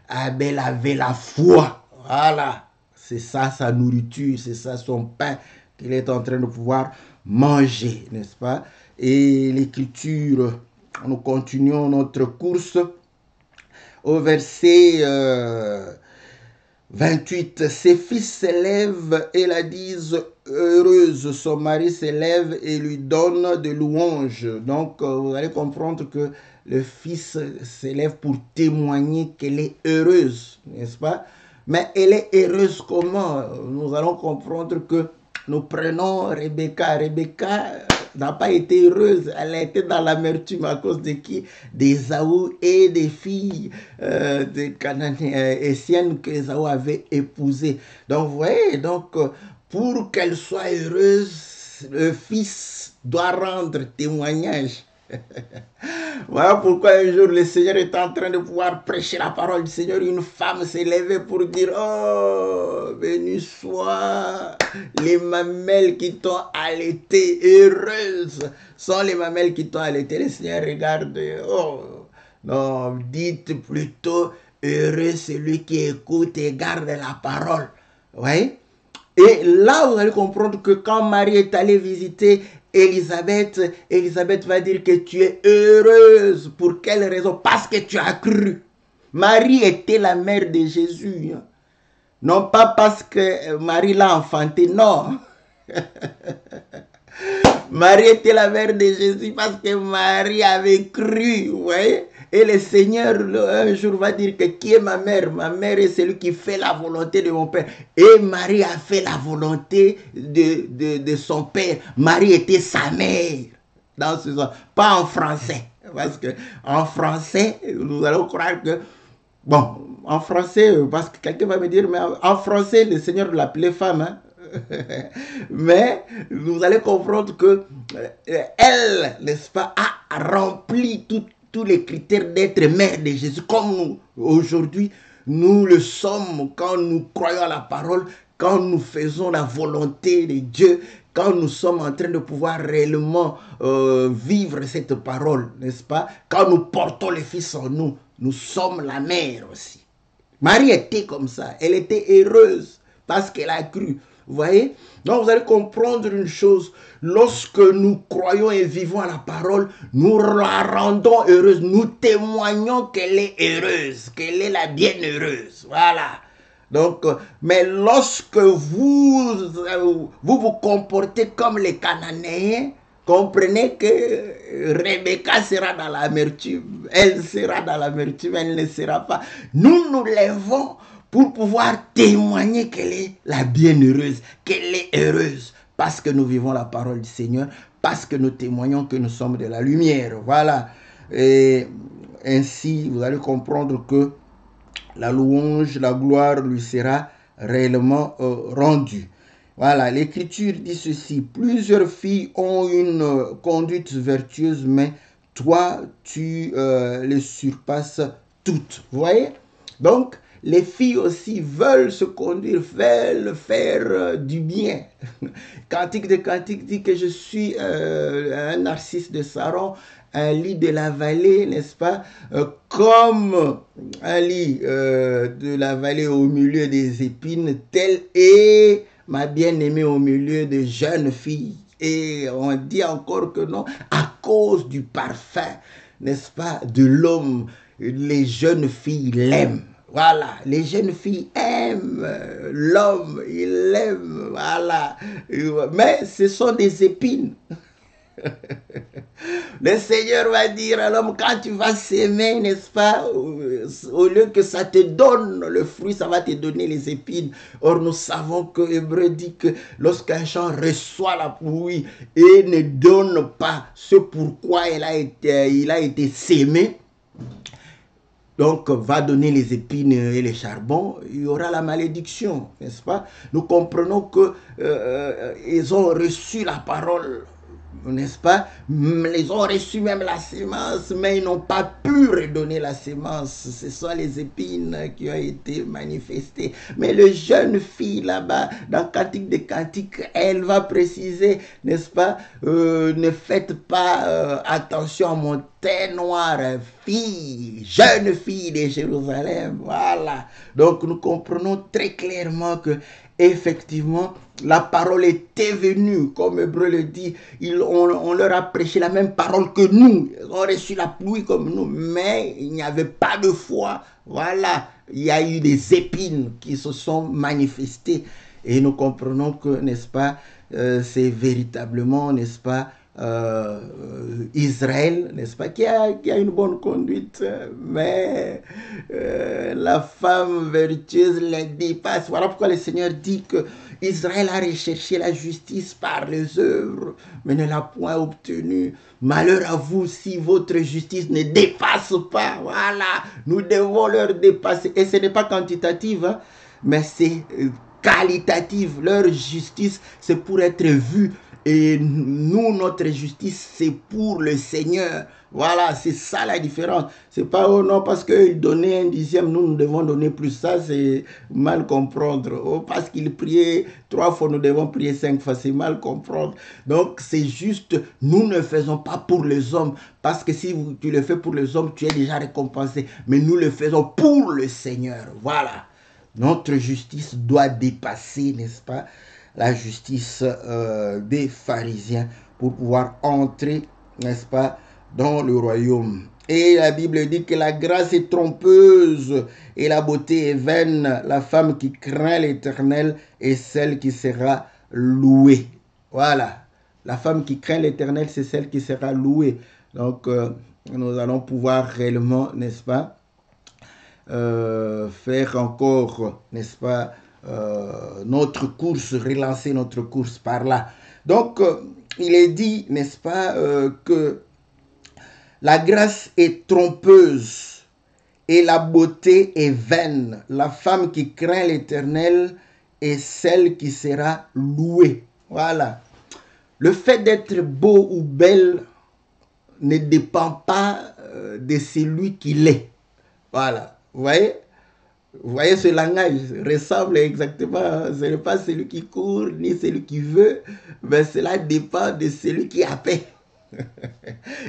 Abel avait la foi. Voilà. C'est ça sa nourriture, c'est ça son pain qu'il est en train de pouvoir manger, n'est-ce pas? Et l'Écriture, nous continuons notre course au verset 28. Ses fils s'élèvent et la disent heureuse. Son mari s'élève et lui donne de louanges. Donc, vous allez comprendre que le fils s'élève pour témoigner qu'elle est heureuse, n'est-ce pas? Mais elle est heureuse comment? Nous allons comprendre que nous prenons Rebecca. Rebecca n'a pas été heureuse. Elle a été dans l'amertume à cause de qui? D'Ésaü et des filles des Cananéennes que Ésaü avait épousées. Donc, vous voyez, donc, pour qu'elle soit heureuse, le fils doit rendre témoignage. Voilà pourquoi un jour le Seigneur est en train de pouvoir prêcher la parole du Seigneur. Une femme s'est levée pour dire: oh, béni soit les mamelles qui t'ont allaité, heureuses sont les mamelles qui t'ont allaité. Le Seigneur regarde: oh, non, dites plutôt heureux celui qui écoute et garde la parole. Oui. Et là, vous allez comprendre que quand Marie est allée visiter Élisabeth, Élisabeth va dire que tu es heureuse. Pour quelle raison? Parce que tu as cru. Marie était la mère de Jésus. Non pas parce que Marie l'a enfanté, non. Marie était la mère de Jésus parce que Marie avait cru, vous voyez. Et le Seigneur, un jour, va dire que qui est ma mère? Ma mère est celui qui fait la volonté de mon Père. Et Marie a fait la volonté de son Père. Marie était sa mère. Dans ce sens. Pas en français. Parce que en français, nous allons croire que... Bon, en français, parce que quelqu'un va me dire, mais en français, le Seigneur l'appelait femme, hein? Mais vous allez comprendre que elle, n'est-ce pas, a rempli tous les critères d'être mère de Jésus, comme nous, aujourd'hui, nous le sommes quand nous croyons à la parole, quand nous faisons la volonté de Dieu, quand nous sommes en train de pouvoir réellement vivre cette parole, n'est-ce pas? Quand nous portons le Fils en nous, nous sommes la mère aussi. Marie était comme ça, elle était heureuse parce qu'elle a cru. Vous voyez? Donc vous allez comprendre une chose. Lorsque nous croyons et vivons à la parole, nous la rendons heureuse. Nous témoignons qu'elle est heureuse, qu'elle est la bienheureuse. Voilà. Donc, mais lorsque vous vous comportez comme les Cananéens, comprenez que Rebecca sera dans l'amertume. Elle sera dans l'amertume, elle ne sera pas. Nous nous lèvons pour pouvoir témoigner qu'elle est la bienheureuse, qu'elle est heureuse, parce que nous vivons la parole du Seigneur, parce que nous témoignons que nous sommes de la lumière. Voilà. Et ainsi, vous allez comprendre que la louange, la gloire lui sera réellement rendue. Voilà, l'Écriture dit ceci: plusieurs filles ont une conduite vertueuse, mais toi, tu les surpasses toutes. Vous voyez? Donc, les filles aussi veulent se conduire, veulent faire du bien. Cantique de Cantique dit que je suis un narcisse de Saron, un lit de la vallée, n'est-ce pas? Comme un lit de la vallée au milieu des épines, tel est ma bien-aimée au milieu de jeunes filles. Et on dit encore que non, à cause du parfum, n'est-ce pas, de l'homme, les jeunes filles l'aiment. Voilà, les jeunes filles aiment l'homme, ils l'aiment, voilà. Mais ce sont des épines. Le Seigneur va dire à l'homme, quand tu vas s'aimer, n'est-ce pas, au lieu que ça te donne le fruit, ça va te donner les épines. Or, nous savons que Hébreu dit que lorsqu'un champ reçoit la pluie et ne donne pas ce pourquoi il a été sémé, donc va donner les épines et les charbons, il y aura la malédiction, n'est-ce pas? Nous comprenons que ils ont reçu la parole, n'est-ce pas? Ils ont reçu même la sémence, mais ils n'ont pas pu redonner la sémence. Ce sont les épines qui ont été manifestées. Mais le jeune fille là-bas, dans Cantique des Cantiques, elle va préciser, n'est-ce pas? Ne faites pas attention à mon teint noir, fille, jeune fille de Jérusalem. Voilà. Donc nous comprenons très clairement que effectivement, la parole était venue, comme Hébreu le dit, on leur a prêché la même parole que nous, ils ont reçu la pluie comme nous, mais il n'y avait pas de foi. Voilà, il y a eu des épines qui se sont manifestées et nous comprenons que, n'est-ce pas, c'est véritablement, n'est-ce pas, Israël, n'est-ce pas, qui a une bonne conduite, mais la femme vertueuse les dépasse. Voilà pourquoi le Seigneur dit que Israël a recherché la justice par les œuvres, mais ne l'a point obtenue. Malheur à vous si votre justice ne dépasse pas. Voilà, nous devons leur dépasser. Et ce n'est pas quantitatif, hein, mais c'est qualitatif. Leur justice, c'est pour être vu. Et nous, notre justice, c'est pour le Seigneur. Voilà, c'est ça la différence. C'est pas, oh non, parce qu'ils donnaient un dixième, nous devons donner plus. Ça, c'est mal comprendre. Oh, parce qu'ils priaient 3 fois, nous devons prier 5 fois. C'est mal comprendre. Donc, c'est juste, nous ne faisons pas pour les hommes. Parce que si tu le fais pour les hommes, tu es déjà récompensé. Mais nous le faisons pour le Seigneur. Voilà. Notre justice doit dépasser, n'est-ce pas, la justice des pharisiens pour pouvoir entrer, n'est-ce pas, dans le royaume. Et la Bible dit que la grâce est trompeuse et la beauté est vaine. La femme qui craint l'Éternel est celle qui sera louée. Voilà. La femme qui craint l'Éternel, c'est celle qui sera louée. Donc, nous allons pouvoir réellement, n'est-ce pas, faire encore, n'est-ce pas, notre course, relancer notre course par là. Donc, il est dit, n'est-ce pas, que la grâce est trompeuse et la beauté est vaine. La femme qui craint l'Éternel est celle qui sera louée. Voilà. Le fait d'être beau ou belle ne dépend pas de celui qui l'est. Voilà. Vous voyez, ce langage ressemble exactement, ce n'est pas celui qui court, ni celui qui veut, mais cela dépend de celui qui a paix.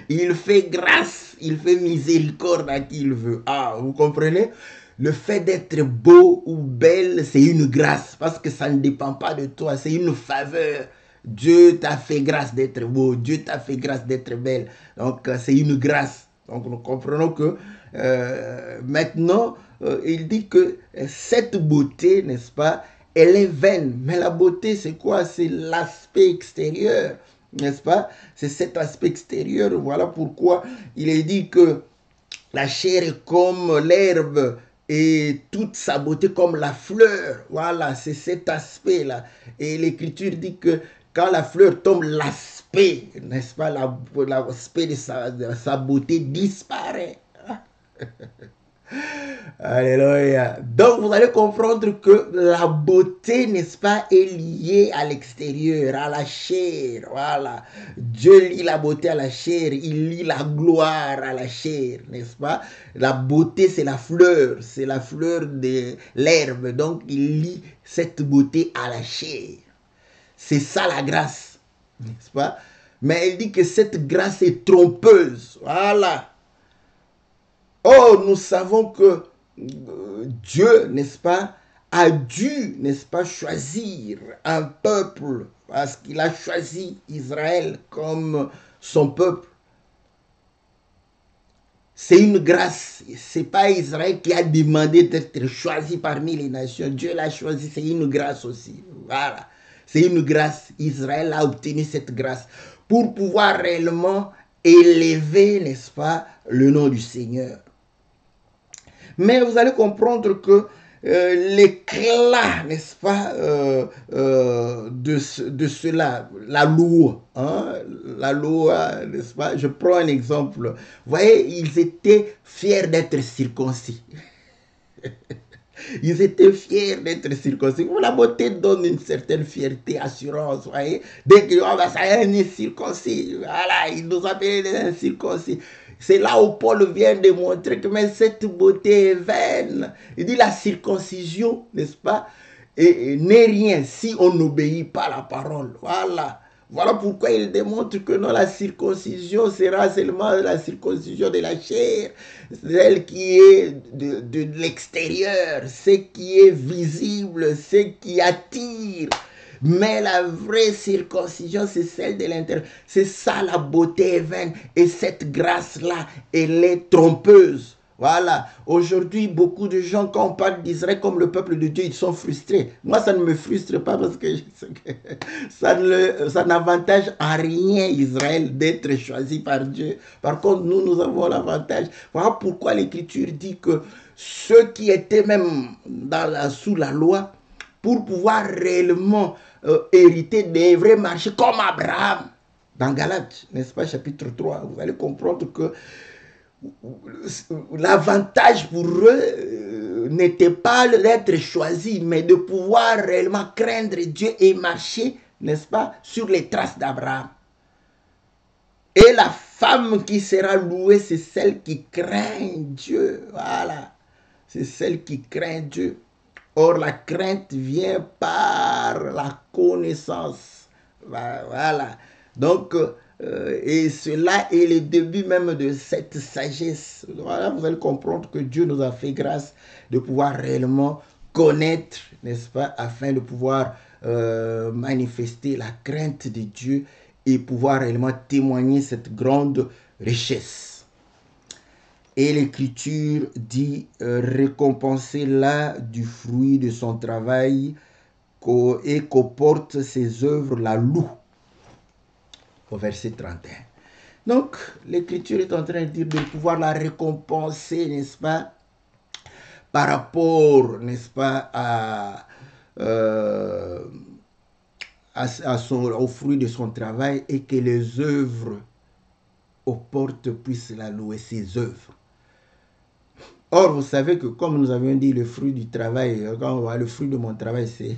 Il fait grâce, il fait miséricorde à qui il veut. Ah, vous comprenez? Le fait d'être beau ou belle, c'est une grâce, parce que ça ne dépend pas de toi, c'est une faveur. Dieu t'a fait grâce d'être beau, Dieu t'a fait grâce d'être belle. Donc, c'est une grâce. Donc, nous comprenons que maintenant, il dit que cette beauté, n'est-ce pas, elle est vaine. Mais la beauté, c'est quoi? C'est l'aspect extérieur, n'est-ce pas? C'est cet aspect extérieur. Voilà pourquoi il est dit que la chair est comme l'herbe et toute sa beauté comme la fleur. Voilà, c'est cet aspect-là. Et l'Écriture dit que quand la fleur tombe, l'aspect, n'est-ce pas, l'aspect de sa beauté disparaît. Alléluia. Donc, vous allez comprendre que la beauté, n'est-ce pas, est liée à l'extérieur, à la chair. Voilà. Dieu lie la beauté à la chair. Il lie la gloire à la chair, n'est-ce pas? La beauté, c'est la fleur de l'herbe. Donc, il lie cette beauté à la chair. C'est ça la grâce, n'est-ce pas? Mais il dit que cette grâce est trompeuse. Voilà. Oh, nous savons que Dieu, n'est-ce pas, a dû, n'est-ce pas, choisir un peuple parce qu'il a choisi Israël comme son peuple. C'est une grâce. Ce n'est pas Israël qui a demandé d'être choisi parmi les nations. Dieu l'a choisi, c'est une grâce aussi. Voilà. C'est une grâce. Israël a obtenu cette grâce pour pouvoir réellement élever, n'est-ce pas, le nom du Seigneur. Mais vous allez comprendre que l'éclat, n'est-ce pas, de cela, la loi, hein, n'est-ce pas, je prends un exemple. Vous voyez, ils étaient fiers d'être circoncis. Ils étaient fiers d'être circoncis. La beauté donne une certaine fierté, assurance, vous voyez. Dès que ça y est, un circoncis, voilà, ils nous appellent des incirconcis. C'est là où Paul vient de montrer que mais cette beauté est vaine. Il dit la circoncision, n'est-ce pas, n'est rien si on n'obéit pas à la parole. Voilà. Voilà pourquoi il démontre que non, la circoncision sera seulement la circoncision de la chair, celle qui est de l'extérieur, ce qui est visible, ce qui attire. Mais la vraie circoncision, c'est celle de l'intérieur. C'est ça la beauté est vaine. Et cette grâce-là, elle est trompeuse. Voilà. Aujourd'hui, beaucoup de gens, quand on parle d'Israël comme le peuple de Dieu, ils sont frustrés. Moi, ça ne me frustre pas parce que ça n'avantage en rien Israël d'être choisi par Dieu. Par contre, nous avons l'avantage. Voilà pourquoi l'Écriture dit que ceux qui étaient même sous la loi, pour pouvoir réellement hériter des vrais marchés comme Abraham. Dans Galates, n'est-ce pas, chapitre 3, vous allez comprendre que l'avantage pour eux n'était pas d'être choisi, mais de pouvoir réellement craindre Dieu et marcher, n'est-ce pas, sur les traces d'Abraham. Et la femme qui sera louée, c'est celle qui craint Dieu. Voilà. C'est celle qui craint Dieu. Or, la crainte vient par la connaissance. Voilà. Donc, et cela est le début même de cette sagesse. Voilà, vous allez comprendre que Dieu nous a fait grâce de pouvoir réellement connaître, n'est-ce pas, afin de pouvoir manifester la crainte de Dieu et pouvoir réellement témoigner cette grande richesse. Et l'Écriture dit récompenser-la du fruit de son travail et qu'au porte ses œuvres la loue. Au verset 31. Donc, l'Écriture est en train de dire de pouvoir la récompenser, n'est-ce pas, par rapport, n'est-ce pas, au fruit de son travail et que les œuvres aux portes puissent la louer, ses œuvres. Or, vous savez que, comme nous avions dit, le fruit du travail, quand on voit le fruit de mon travail, c'est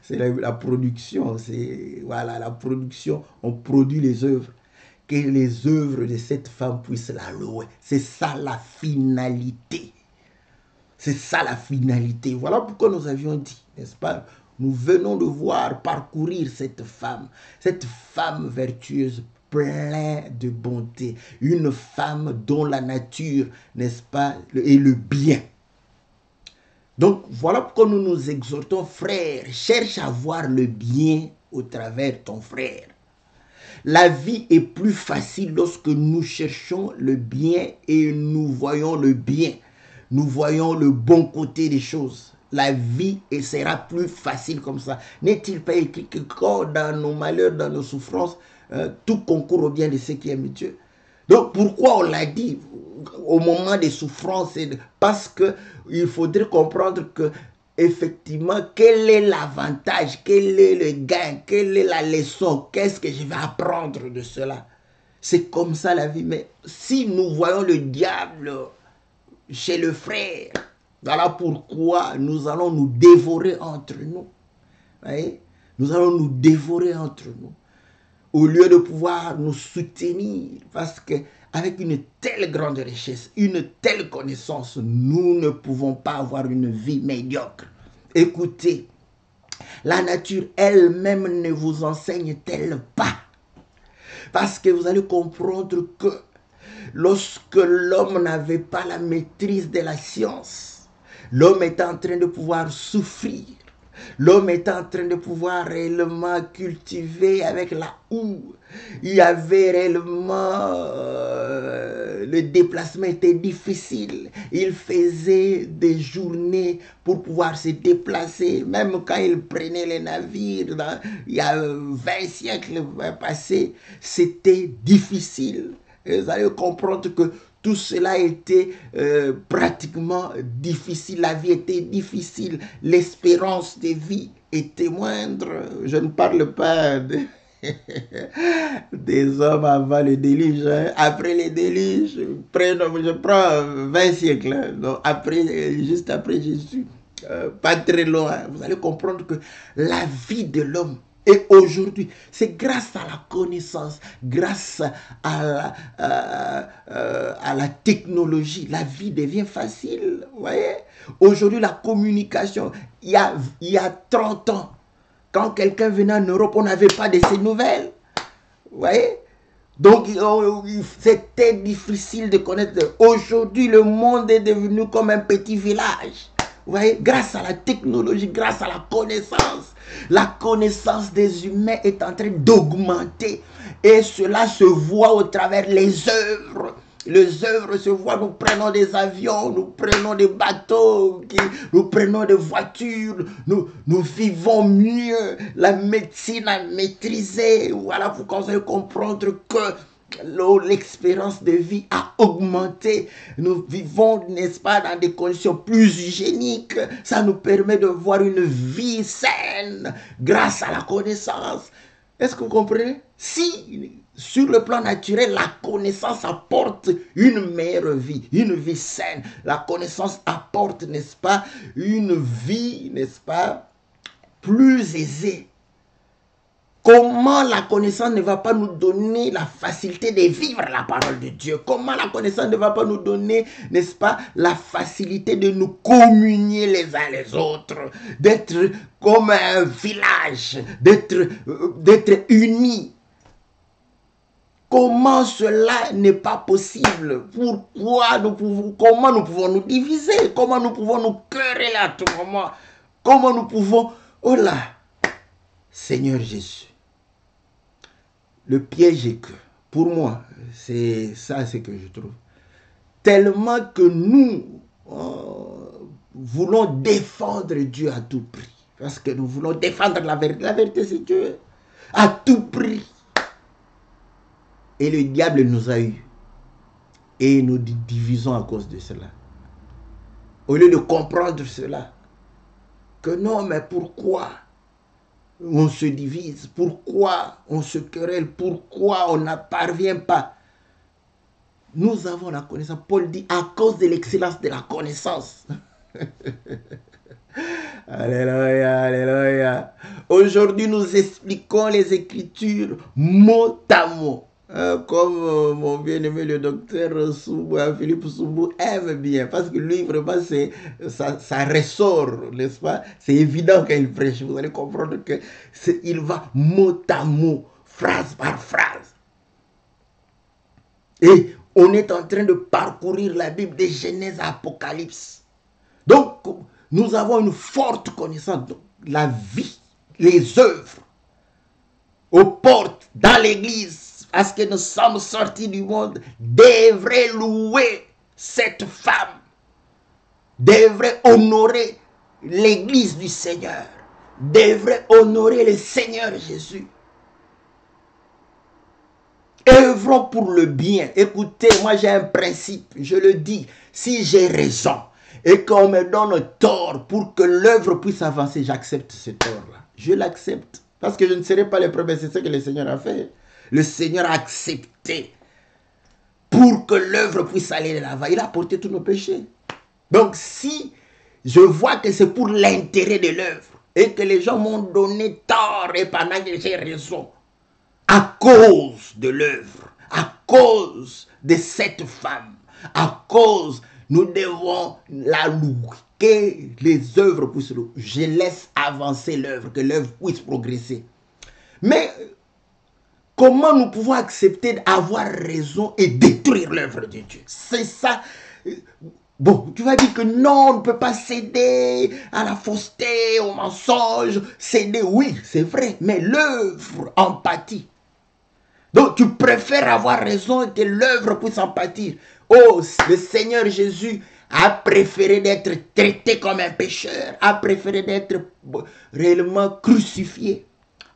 la production. C'est voilà, la production, on produit les œuvres. Que les œuvres de cette femme puissent la louer. C'est ça la finalité. C'est ça la finalité. Voilà pourquoi nous avions dit, n'est-ce pas? Nous venons de voir parcourir cette femme vertueuse, plein de bonté, une femme dont la nature, n'est-ce pas, est le bien. Donc voilà pourquoi nous nous exhortons, frères, cherche à voir le bien au travers ton frère. La vie est plus facile lorsque nous cherchons le bien et nous voyons le bien. Nous voyons le bon côté des choses. La vie sera plus facile comme ça. N'est-il pas écrit que quand dans nos malheurs, dans nos souffrances, tout concourt au bien de ceux qui aiment Dieu? Donc pourquoi on l'a dit au moment des souffrances? Parce qu'il faudrait comprendre que effectivement, quel est l'avantage, quel est le gain, quelle est la leçon, qu'est-ce que je vais apprendre de cela? C'est comme ça la vie. Mais si nous voyons le diable chez le frère, voilà pourquoi nous allons nous dévorer entre nous. Voyez? Nous allons nous dévorer entre nous. Au lieu de pouvoir nous soutenir, parce qu'avec une telle grande richesse, une telle connaissance, nous ne pouvons pas avoir une vie médiocre. Écoutez, la nature elle-même ne vous enseigne-t-elle pas? Parce que vous allez comprendre que lorsque l'homme n'avait pas la maîtrise de la science, l'homme était en train de pouvoir souffrir. L'homme était en train de pouvoir réellement cultiver avec la houe. Il y avait réellement... le déplacement était difficile. Il faisait des journées pour pouvoir se déplacer. Même quand il prenait les navires, il y a 20 siècles passés, c'était difficile. Et vous allez comprendre que tout cela était pratiquement difficile. La vie était difficile. L'espérance de vie était moindre. Je ne parle pas des hommes avant le déluge. Hein. Après le déluge, je prends 20 siècles. Hein. Donc juste après Jésus. Pas très loin. Vous allez comprendre que la vie de l'homme, et aujourd'hui, c'est grâce à la connaissance, grâce à la technologie, la vie devient facile. Vous voyez? Aujourd'hui, la communication, il y a 30 ans, quand quelqu'un venait en Europe, on n'avait pas de ces nouvelles. Vous voyez? Donc, c'était difficile de connaître. Aujourd'hui, le monde est devenu comme un petit village. Vous voyez, grâce à la technologie, grâce à la connaissance des humains est en train d'augmenter. Et cela se voit au travers les œuvres. les œuvres se voient, nous prenons des avions, nous prenons des bateaux, nous prenons des voitures, nous vivons mieux, la médecine a maîtrisé. Voilà pourquoi vous allez comprendre que l'expérience de vie a augmenté. Nous vivons, n'est-ce pas, dans des conditions plus hygiéniques. Ça nous permet de voir une vie saine grâce à la connaissance. Est-ce que vous comprenez? Si, sur le plan naturel, la connaissance apporte une meilleure vie, une vie saine. La connaissance apporte, n'est-ce pas, une vie, n'est-ce pas, plus aisée. Comment la connaissance ne va pas nous donner la facilité de vivre la parole de Dieu? Comment la connaissance ne va pas nous donner, n'est-ce pas, la facilité de nous communier les uns les autres, d'être comme un village, d'être unis? Comment cela n'est pas possible? Comment nous pouvons nous diviser? Comment nous pouvons nous quereller à tout moment? Comment nous pouvons... Oh là, Seigneur Jésus. Le piège est que, pour moi, c'est ça ce que je trouve. Tellement que nous voulons défendre Dieu à tout prix. Parce que nous voulons défendre la vérité. La vérité, c'est Dieu. À tout prix. Et le diable nous a eu. Et nous divisons à cause de cela. Au lieu de comprendre cela. Que non, mais pourquoi on se divise? Pourquoi on se querelle? Pourquoi on n'en parvient pas? Nous avons la connaissance. Paul dit à cause de l'excellence de la connaissance. Alléluia, alléluia. Aujourd'hui, nous expliquons les Écritures mot à mot. Comme mon bien-aimé le docteur Soubou, Philippe Soubou aime bien, parce que lui vraiment ça ressort, n'est-ce pas? C'est évident quand il prêche, vous allez comprendre que il va mot à mot, phrase par phrase. Et on est en train de parcourir la Bible de Genèse à Apocalypse. Donc, nous avons une forte connaissance de la vie, les œuvres, aux portes, dans l'église. Parce que nous sommes sortis du monde, devrait louer cette femme, devrait honorer l'église du Seigneur, devrait honorer le Seigneur Jésus. Œuvrons pour le bien. Écoutez, moi j'ai un principe, je le dis, si j'ai raison et qu'on me donne tort pour que l'œuvre puisse avancer, j'accepte ce tort-là. Je l'accepte parce que je ne serai pas le premier, c'est ce que le Seigneur a fait. Le Seigneur a accepté pour que l'œuvre puisse aller de l'avant. Il a porté tous nos péchés. Donc si je vois que c'est pour l'intérêt de l'œuvre et que les gens m'ont donné tort et pendant que j'ai raison, à cause de l'œuvre, à cause de cette femme, à cause, nous devons la louer, que les œuvres puissent louer. Je laisse avancer l'œuvre, que l'œuvre puisse progresser. Mais comment nous pouvons accepter d'avoir raison et détruire l'œuvre de Dieu? C'est ça. Bon, tu vas dire que non, on ne peut pas céder à la fausseté, au mensonge. Céder, oui, c'est vrai, mais l'œuvre en pâtit. Donc, tu préfères avoir raison et que l'œuvre puisse en pâtir. Oh, le Seigneur Jésus a préféré d'être traité comme un pécheur, a préféré d'être réellement crucifié,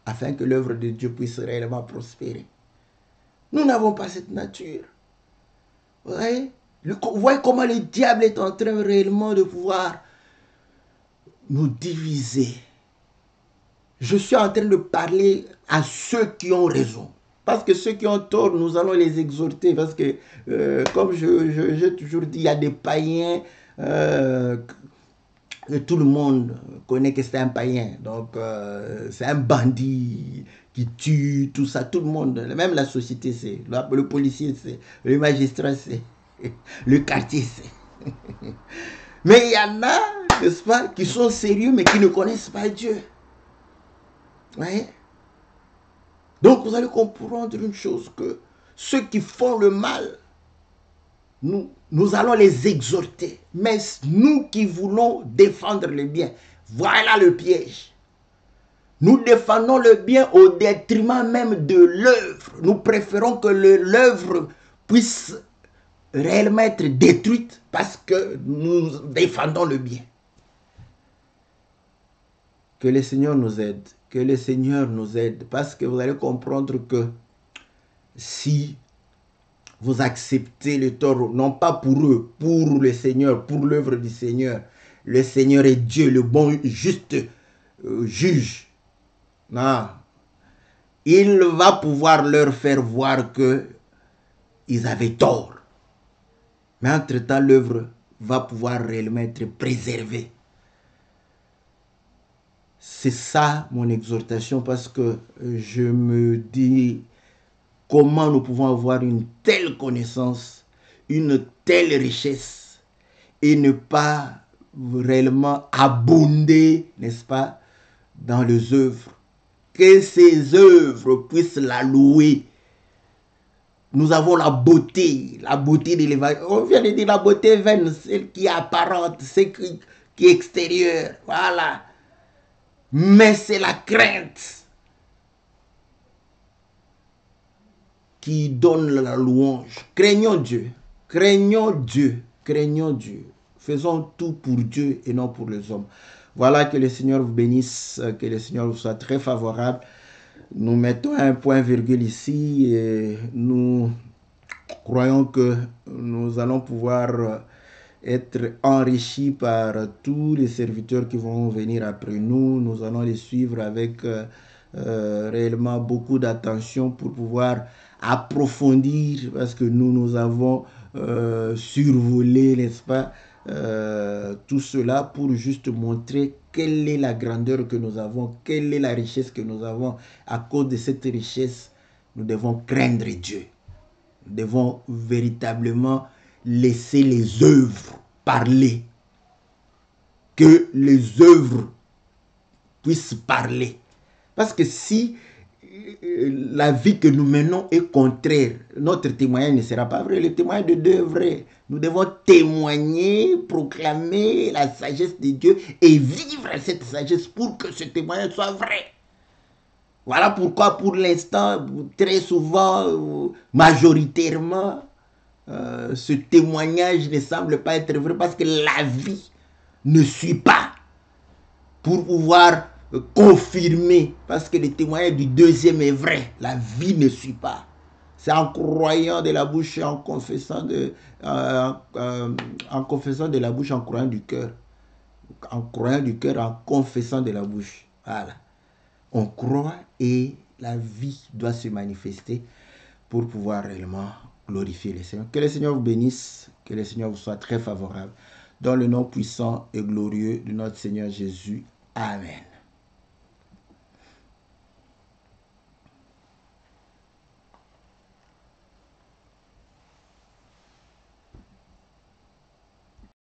afin que l'œuvre de Dieu puisse réellement prospérer. Nous n'avons pas cette nature. Vous voyez comment le diable est en train réellement de pouvoir nous diviser. Je suis en train de parler à ceux qui ont raison. Parce que ceux qui ont tort, nous allons les exhorter. Parce que, comme j'ai toujours dit, il y a des païens que tout le monde connaît que c'est un païen. Donc, c'est un bandit qui tue, tout ça. Tout le monde, même la société sait. Le policier sait. Le magistrat sait. Le quartier sait. Mais il y en a, n'est-ce pas, qui sont sérieux, mais qui ne connaissent pas Dieu. Vous voyez? Donc, vous allez comprendre une chose, que ceux qui font le mal, nous allons les exhorter. Mais nous qui voulons défendre le bien, voilà le piège. Nous défendons le bien au détriment même de l'œuvre. Nous préférons que l'œuvre puisse réellement être détruite parce que nous défendons le bien. Que le Seigneur nous aide. Que le Seigneur nous aide. Parce que vous allez comprendre que si vous acceptez le tort, non pas pour eux, pour le Seigneur, pour l'œuvre du Seigneur, le Seigneur est Dieu, le bon, juste juge. Non. Il va pouvoir leur faire voir que ils avaient tort. Mais entre-temps, l'œuvre va pouvoir réellement être préservée. C'est ça mon exhortation parce que je me dis comment nous pouvons avoir une telle connaissance, une telle richesse et ne pas réellement abonder, n'est-ce pas, dans les œuvres. Que ces œuvres puissent la louer. Nous avons la beauté de l'évangile. On vient de dire la beauté vaine, celle qui est apparente, celle qui est extérieure. Voilà. Mais c'est la crainte qui donne la louange. Craignons Dieu. Craignons Dieu. Craignons Dieu. Faisons tout pour Dieu et non pour les hommes. Voilà, que le Seigneur vous bénisse, que le Seigneur vous soit très favorable. Nous mettons un point virgule ici et nous croyons que nous allons pouvoir être enrichis par tous les serviteurs qui vont venir après nous. Nous allons les suivre avec réellement beaucoup d'attention pour pouvoir approfondir, parce que nous avons survolé, n'est-ce pas, tout cela pour juste montrer quelle est la grandeur que nous avons, quelle est la richesse que nous avons. À cause de cette richesse, nous devons craindre Dieu. Nous devons véritablement laisser les œuvres parler. Que les œuvres puissent parler. Parce que si la vie que nous menons est contraire, notre témoignage ne sera pas vrai. Le témoignage de Dieu est vrai. Nous devons témoigner, proclamer la sagesse de Dieu et vivre cette sagesse pour que ce témoignage soit vrai. Voilà pourquoi pour l'instant, très souvent, majoritairement, ce témoignage ne semble pas être vrai parce que la vie ne suit pas pour pouvoir confirmer, parce que le témoignage du deuxième est vrai, la vie ne suit pas. C'est en croyant de la bouche et en confessant de la bouche, en croyant du cœur. En croyant du cœur, en confessant de la bouche. Voilà. On croit et la vie doit se manifester pour pouvoir réellement glorifier le Seigneur. Que le Seigneur vous bénisse, que le Seigneur vous soit très favorable. Dans le nom puissant et glorieux de notre Seigneur Jésus. Amen.